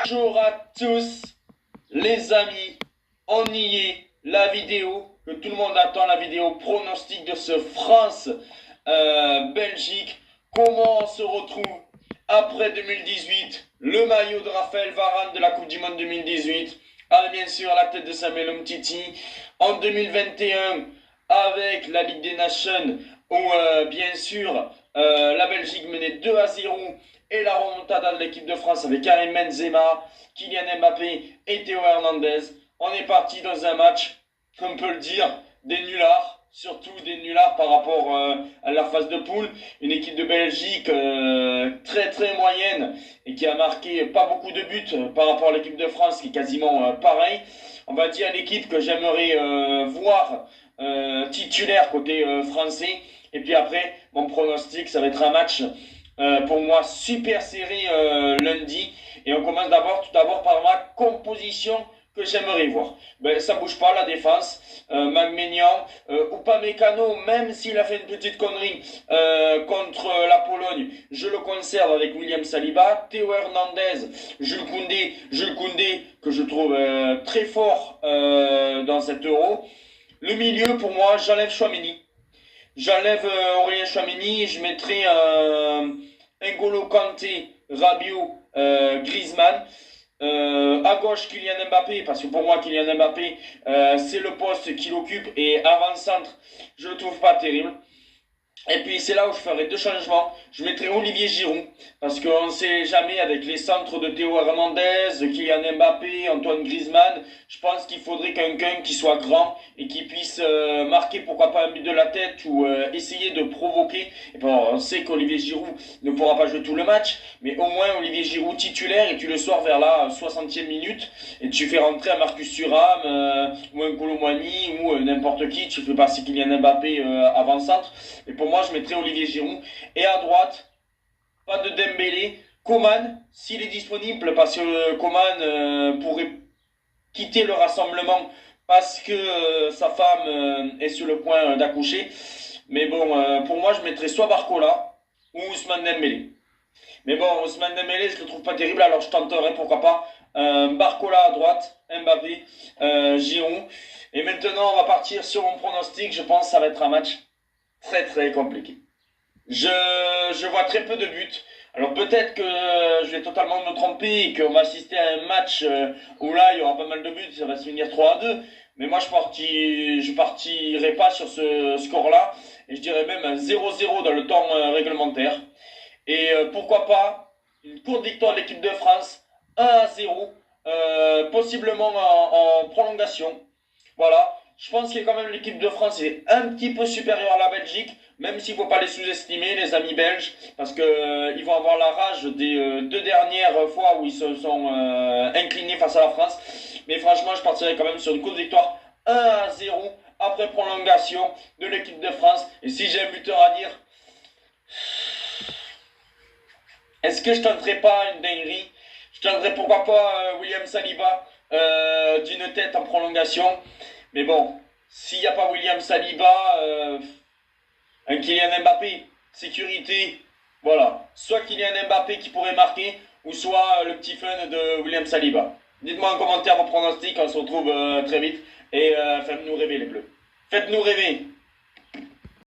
Bonjour à tous les amis, on y est, la vidéo que tout le monde attend, la vidéo pronostic de ce France-Belgique. Comment on se retrouve après 2018, le maillot de Raphaël Varane de la Coupe du Monde 2018, avec bien sûr la tête de Samuel Umtiti. En 2021, avec la Ligue des Nations, où bien sûr la Belgique menait 2-0 et la remontada de l'équipe de France avec Karim Benzema, Kylian Mbappé et Théo Hernandez. On est parti dans un match, on peut le dire, des nullards, surtout des nullards par rapport à la phase de poule. Une équipe de Belgique très très moyenne et qui a marqué pas beaucoup de buts par rapport à l'équipe de France qui est quasiment pareil. On va dire l'équipe que j'aimerais voir titulaire côté français. Et puis après, mon pronostic, ça va être un match pour moi super serré lundi. Et on commence tout d'abord par ma composition que j'aimerais voir. Ben, ça bouge pas la défense. Magmenian, Upamecano, même s'il a fait une petite connerie contre la Pologne, je le conserve avec William Saliba. Théo Hernandez, Jules Koundé que je trouve très fort dans cet Euro. Le milieu, pour moi, j'enlève Chouameni. J'enlève Aurélien Chouameni et je mettrai N'Golo Kanté, Rabiot, Griezmann. À gauche, Kylian Mbappé, parce que pour moi, Kylian Mbappé, c'est le poste qu'il occupe. Et avant-centre, je le trouve pas terrible. Et puis c'est là où je ferai deux changements. Je mettrai Olivier Giroud, parce qu'on ne sait jamais avec les centres de Théo Hernandez, Kylian Mbappé, Antoine Griezmann. Je pense qu'il faudrait quelqu'un qui soit grand et qui puisse marquer pourquoi pas un but de la tête ou essayer de provoquer. Et bon, on sait qu'Olivier Giroud ne pourra pas jouer tout le match, mais au moins Olivier Giroud titulaire et tu le sors vers la 60e minute et tu fais rentrer un Marcus Thuram ou un Kolo Muani ou n'importe qui. Tu fais passer Kylian Mbappé avant-centre. Et pour moi, je mettrai Olivier Giroud. Et à droite, pas de Dembélé. Coman, s'il est disponible, parce que Coman pourrait quitter le rassemblement parce que sa femme est sur le point d'accoucher. Mais bon, pour moi, je mettrai soit Barcola ou Ousmane Dembélé. Mais bon, Ousmane Dembélé, je le trouve pas terrible, alors je tenterai, pourquoi pas, Barcola à droite, Mbappé, Giroud. Et maintenant, on va partir sur mon pronostic. Je pense que ça va être un match très très compliqué. Je vois très peu de buts. Alors peut-être que je vais totalement me tromper et qu'on va assister à un match où là il y aura pas mal de buts, ça va se finir 3-2. Mais moi je partirai pas sur ce score-là et je dirais même 0-0 dans le temps réglementaire. Et pourquoi pas une courte victoire de l'équipe de France, 1-0, possiblement en prolongation. Voilà. Je pense que quand même l'équipe de France est un petit peu supérieure à la Belgique, même s'il ne faut pas les sous-estimer, les amis belges, parce qu'ils vont avoir la rage des deux dernières fois où ils se sont inclinés face à la France. Mais franchement, je partirai quand même sur une courte victoire 1-0 après prolongation de l'équipe de France. Et si j'ai un buteur à dire, est-ce que je tenterai pas une dinguerie? Je tenterai pourquoi pas William Saliba d'une tête en prolongation. Mais bon, s'il n'y a pas William Saliba, un Kylian Mbappé, sécurité, voilà. Soit Kylian Mbappé qui pourrait marquer, ou soit le petit fun de William Saliba. Dites-moi en commentaire vos pronostics, on se retrouve très vite. Et faites-nous rêver les Bleus. Faites-nous rêver.